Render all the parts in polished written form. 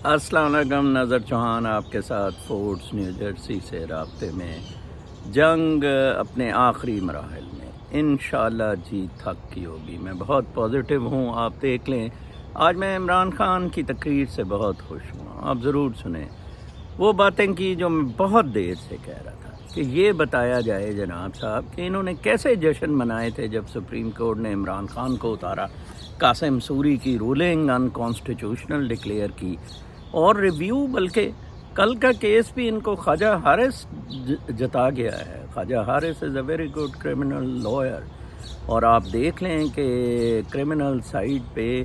السلام علیکم، نظر چوہان آپ کے ساتھ فورٹس نیو جرسی سے رابطے میں۔ جنگ اپنے آخری مراحل میں انشاءاللہ جیت حق کی ہوگی۔ میں بہت پازیٹیو ہوں، آپ دیکھ لیں آج میں عمران خان کی تقریر سے بہت خوش ہوں۔ آپ ضرور سنیں وہ باتیں کی جو میں بہت دیر سے کہہ رہا تھا کہ یہ بتایا جائے جناب صاحب کہ انہوں نے کیسے جشن منائے تھے جب سپریم کورٹ نے عمران خان کو اتارا، قاسم سوری کی رولنگ انکانسٹیٹیوشنل ڈکلیئر کی، اور ریویو بلکہ کل کا کیس بھی ان کو خواجہ حارث جتا گیا ہے۔ Khawaja Haris is a very good criminal lawyer, اور آپ دیکھ لیں کہ کرمنل سائڈ پہ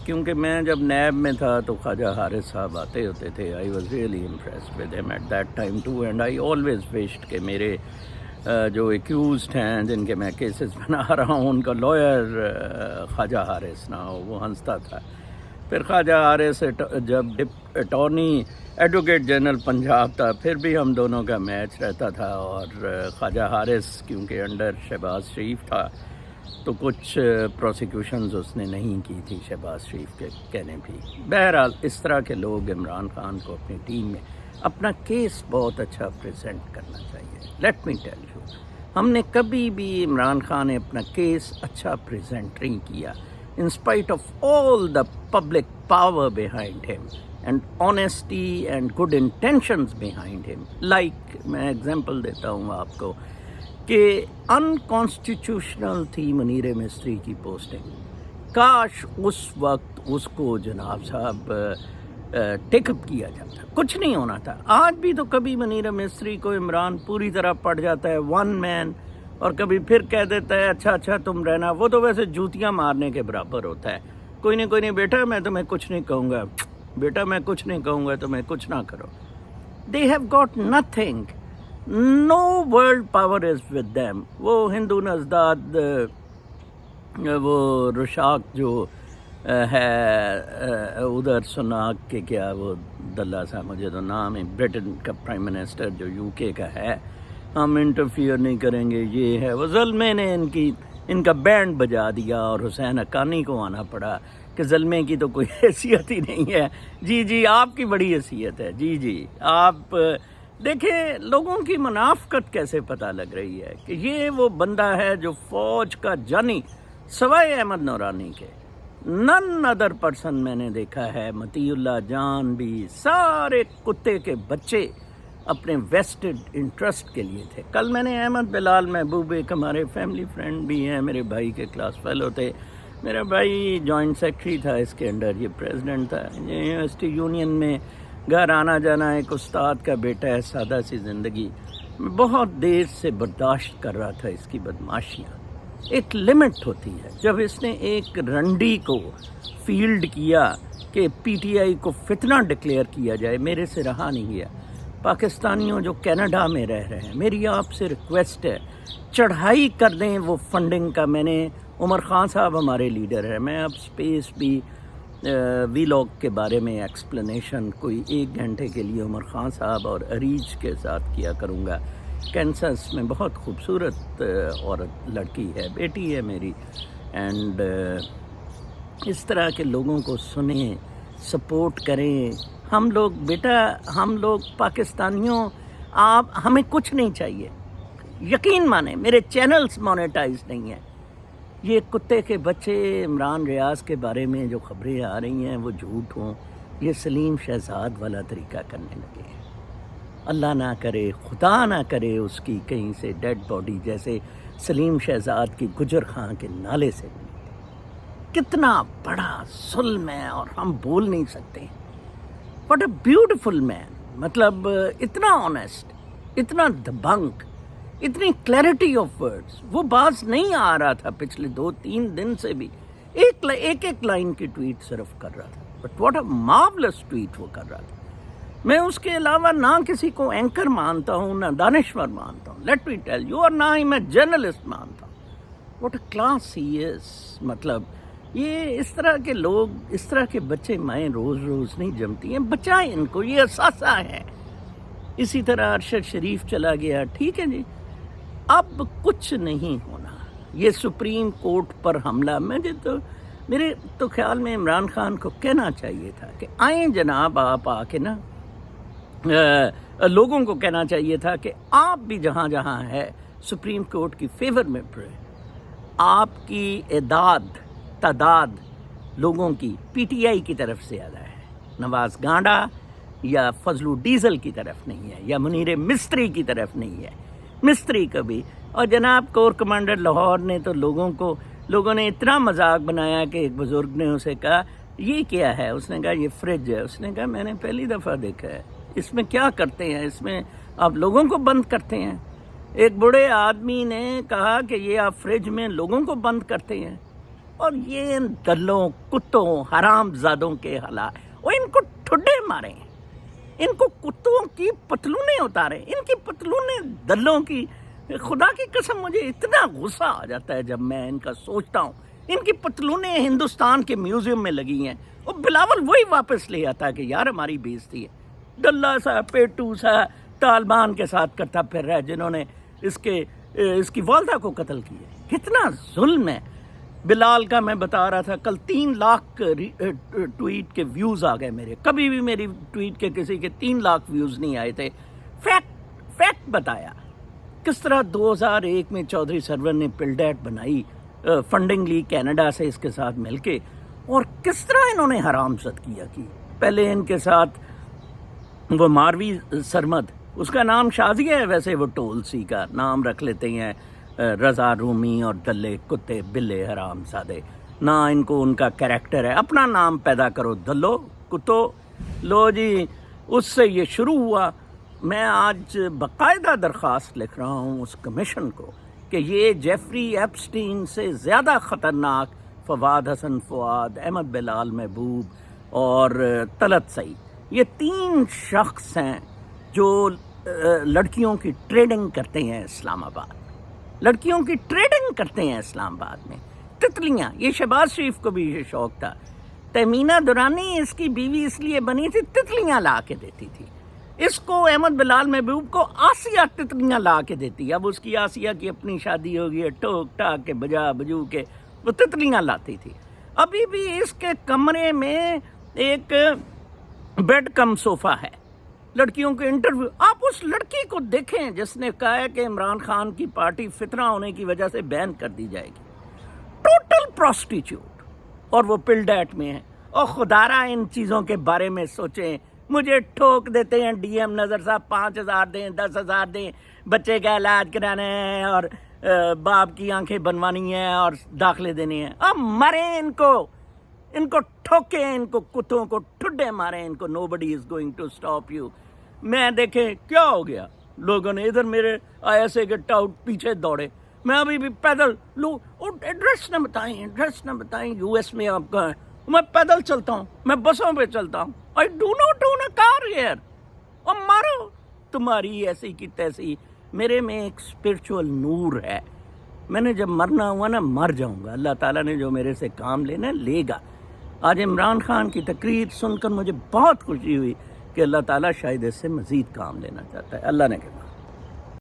کیونکہ میں جب نیب میں تھا تو خواجہ حارث صاحب آتے ہوتے تھے، I was really impressed with ہم at that time too, and I always wished کہ میرے جو ایکیوزڈ ہیں جن کے میں کیسز بنا رہا ہوں ان کا لائر خواجہ حارث نہ ہو۔ وہ ہنستا تھا۔ پھر خواجہ حارث جب اٹارنی ایڈوکیٹ جنرل پنجاب تھا پھر بھی ہم دونوں کا میچ رہتا تھا، اور خواجہ حارث کیونکہ انڈر شہباز شریف تھا تو کچھ پروسیکیوشنز اس نے نہیں کی تھی شہباز شریف کے کہنے بھی۔ بہرحال اس طرح کے لوگ عمران خان کو اپنی ٹیم میں اپنا کیس بہت اچھا پریزنٹ کرنا چاہیے۔ لیٹ می ٹیل یو، ہم نے کبھی بھی عمران خان نے اپنا کیس اچھا پریزنٹ نہیں کیا in spite of all the public power behind him and honesty and good intentions behind him. Like میں ایگزامپل دیتا ہوں آپ کو کہ انکانسٹیٹیوشنل تھی منیر مستری کی پوسٹنگ، کاش اس وقت اس کو جناب صاحب ٹیک اپ کیا جاتا، کچھ نہیں ہونا تھا۔ آج بھی تو کبھی منیر مستری کو عمران پوری طرح پڑ جاتا ہے ون مین، اور کبھی پھر کہہ دیتا ہے اچھا تم رہنا، وہ تو ویسے جوتیاں مارنے کے برابر ہوتا ہے۔ کوئی نہیں بیٹا میں تمہیں کچھ نہیں کہوں گا، بیٹا میں کچھ نہیں کہوں گا، تمہیں کچھ نہ کرو۔ They have got nothing, no world power is with them. وہ ہندو نژاد وہ رشاک جو ہے ادھر سناک کے کیا وہ دلہ صاحب، مجھے تو نام ہے، برٹن کا پرائم منسٹر جو یو کے کا ہے، ہم انٹرفیئر نہیں کریں گے، یہ ہے وہ۔ زلمے نے ان کا بینڈ بجا دیا، اور حسین حقانی کو آنا پڑا کہ زلمے کی تو کوئی حیثیت ہی نہیں ہے۔ جی آپ کی بڑی حیثیت ہے، جی آپ دیکھیں لوگوں کی منافقت کیسے پتہ لگ رہی ہے کہ یہ وہ بندہ ہے جو فوج کا جانی، سوائے احمد نورانی کے نن ادر پرسن میں نے دیکھا ہے، مطیع اللہ جان بھی، سارے کتے کے بچے اپنے ویسٹڈ انٹرسٹ کے لیے تھے۔ کل میں نے احمد بلال محبوب، ایک ہمارے فیملی فرینڈ بھی ہیں، میرے بھائی کے کلاس فیلو تھے، میرا بھائی جوائنٹ سیکرٹری تھا اس کے انڈر، یہ پریزیڈنٹ تھا یونیورسٹی یونین میں، گھر آنا جانا، ایک استاد کا بیٹا ہے، سادہ سی زندگی۔ میں بہت دیر سے برداشت کر رہا تھا اس کی بدماشیاں۔ ایک لمٹ ہوتی ہے، جب اس نے ایک رنڈی کو فیلڈ کیا کہ پی ٹی آئی کو فتنہ ڈکلیئر کیا جائے، میرے سے رہا نہیں گیا۔ پاکستانیوں جو کینیڈا میں رہ رہے ہیں، میری آپ سے ریکویسٹ ہے چڑھائی کر دیں وہ فنڈنگ کا۔ میں نے عمر خان صاحب ہمارے لیڈر ہیں، میں اب سپیس بھی وی لاگ کے بارے میں ایکسپلینیشن کوئی 1 گھنٹے کے لیے عمر خان صاحب اور اریج کے ساتھ کیا کروں گا۔ کینسس میں بہت خوبصورت عورت لڑکی ہے، بیٹی ہے میری، اینڈ اس طرح کے لوگوں کو سنیں، سپورٹ کریں۔ ہم لوگ پاکستانیوں، آپ ہمیں کچھ نہیں چاہیے، یقین مانیں میرے چینلز مونیٹائز نہیں ہیں۔ یہ کتے کے بچے عمران ریاض کے بارے میں جو خبریں آ رہی ہیں وہ جھوٹ ہوں، یہ سلیم شہزاد والا طریقہ کرنے لگے ہیں۔ اللہ نہ کرے، خدا نہ کرے اس کی کہیں سے ڈیڈ باڈی جیسے سلیم شہزاد کی گجر خاں کے نالے سے ملی۔ کتنا بڑا ظلم ہے اور ہم بول نہیں سکتے۔ واٹ اے بیوٹیفل مین، مطلب اتنا آنیسٹ، اتنا دبنگ، اتنی کلیئرٹی آف ورڈز۔ وہ باز نہیں آ رہا تھا پچھلے 2-3 دن سے بھی، ایک لائن کی ٹویٹ صرف کر رہا تھا، but what a marvels tweet وہ کر رہا تھا۔ میں اس کے علاوہ نہ کسی کو اینکر مانتا ہوں، نہ دانشور مانتا ہوں، لیٹ می ٹیل یو، اور نہ ہی میں جرنلسٹ مانتا ہوں۔ واٹ اے کلاس ہی از۔ مطلب یہ اس طرح کے لوگ، اس طرح کے بچے مائیں روز نہیں جمتی ہیں، بچائیں ان کو، یہ اثاثہ ہے۔ اسی طرح ارشد شریف چلا گیا، ٹھیک ہے جی، اب کچھ نہیں ہونا۔ یہ سپریم کورٹ پر حملہ، مجھے تو میرے تو خیال میں عمران خان کو کہنا چاہیے تھا کہ آئیں جناب آپ آ کے نا لوگوں کو کہنا چاہیے تھا کہ آپ بھی جہاں جہاں ہے سپریم کورٹ کی فیور میں پڑے. آپ کی تعداد لوگوں کی پی ٹی آئی کی طرف سے زیادہ ہے، نواز گانڈا یا فضلو ڈیزل کی طرف نہیں ہے، یا منیر مستری کی طرف نہیں ہے. مستری کبھی، اور جناب کور کمانڈر لاہور نے تو لوگوں نے اتنا مذاق بنایا کہ ایک بزرگ نے اسے کہا یہ کیا ہے، اس نے کہا یہ فریج ہے. اس نے کہا میں نے پہلی دفعہ دیکھا ہے، اس میں کیا کرتے ہیں، اس میں آپ لوگوں کو بند کرتے ہیں. ایک بڑے آدمی نے کہا کہ یہ آپ فریج میں لوگوں کو بند کرتے ہیں. اور یہ دلوں، کتوں، حرام زادوں کے حالات، اور ان کو ٹھڈے مارے، ان کو کتوں کی پتلونیں اتارے، ان کی پتلونیں دلوں کی. خدا کی قسم مجھے اتنا غصہ آ جاتا ہے جب میں ان کا سوچتا ہوں. ان کی پتلونیں ہندوستان کے میوزیم میں لگی ہیں، اور بلاول وہی واپس لے آتا ہے کہ یار ہماری بےزتی ہے. ڈلہ سا پیٹو سا طالبان کے ساتھ کرتا پھر رہا ہے، جنہوں نے اس کی والدہ کو قتل کیا. کتنا ظلم ہے. بلال کا میں بتا رہا تھا کل 3 لاکھ ٹویٹ کے ویوز آ گئے میرے. کبھی بھی میری ٹویٹ کے کسی کے 3 لاکھ ویوز نہیں آئے تھے. فیکٹ بتایا کس طرح 2001 میں چودھری سرور نے پلڈیٹ بنائی، فنڈنگ لی کینیڈا سے اس کے ساتھ مل کے، اور کس طرح انہوں نے حرام زد کیا کی. پہلے ان کے ساتھ وہ ماروی سرمد، اس کا نام شازیہ ہے، ویسے وہ ٹولسی کا نام رکھ لیتے ہیں. رضا رومی اور دلے کتے بلے حرام زادے، نہ ان کو ان کا کریکٹر ہے. اپنا نام پیدا کرو دلو کتو. لو جی، اس سے یہ شروع ہوا. میں آج باقاعدہ درخواست لکھ رہا ہوں اس کمیشن کو کہ یہ جیفری ایپسٹین سے زیادہ خطرناک فواد حسن فواد، احمد بلال محبوب اور طلعت سعید، یہ 3 شخص ہیں جو لڑکیوں کی ٹریڈنگ کرتے ہیں اسلام آباد. لڑکیوں کی ٹریڈنگ کرتے ہیں اسلام آباد میں. تتلیاں، یہ شہباز شریف کو بھی یہ شوق تھا. تہمینہ دورانی اس کی بیوی اس لیے بنی تھی، تتلیاں لا کے دیتی تھی. اس کو احمد بلال محبوب کو آسیہ تتلیاں لا کے دیتی. اب اس کی آسیہ کی اپنی شادی ہو گئی ہے، ٹوک ٹاک کے بجا بجو کے وہ تتلیاں لاتی تھی. ابھی بھی اس کے کمرے میں ایک بیڈ کم صوفہ ہے. لڑکیوں کے انٹرویو، آپ اس لڑکی کو دیکھیں جس نے کہا ہے کہ عمران خان کی پارٹی فتنہ ہونے کی وجہ سے بین کر دی جائے گی. ٹوٹل پروسٹیچیوٹ، اور وہ پلڈیٹ میں ہے. اور خدارا ان چیزوں کے بارے میں سوچیں. مجھے ٹھوک دیتے ہیں ڈی ایم نظر صاحب 5,000 دیں، 10,000 دیں، بچے کا علاج کرانا ہے اور باپ کی آنکھیں بنوانی ہے اور داخلے دینے ہیں. اب مریں ان کو ٹھوکیں، ان کو کتوں کو ٹھڈے ماریں ان کو. nobody is going to stop you. میں دیکھیں کیا ہو گیا، لوگوں نے ادھر میرے ISA کے ٹاؤٹ پیچھے دوڑے. میں ابھی بھی پیدل ایڈریس نہ بتائیں US میں آپ کا ہے. میں پیدل چلتا ہوں، میں بسوں پہ چلتا ہوں. I do not own a car here. اور مارو تمہاری ایسی کی تیسی. میرے میں ایک اسپرچول نور ہے. میں نے جب مرنا ہوا نا مر جاؤں گا. اللہ تعالیٰ نے جو میرے سے کام لینا لے گا. آج عمران خان کی تقریر سن کر مجھے بہت خوشی ہوئی کہ اللہ تعالیٰ شاید اس سے مزید کام لینا چاہتا ہے. اللہ نے کہا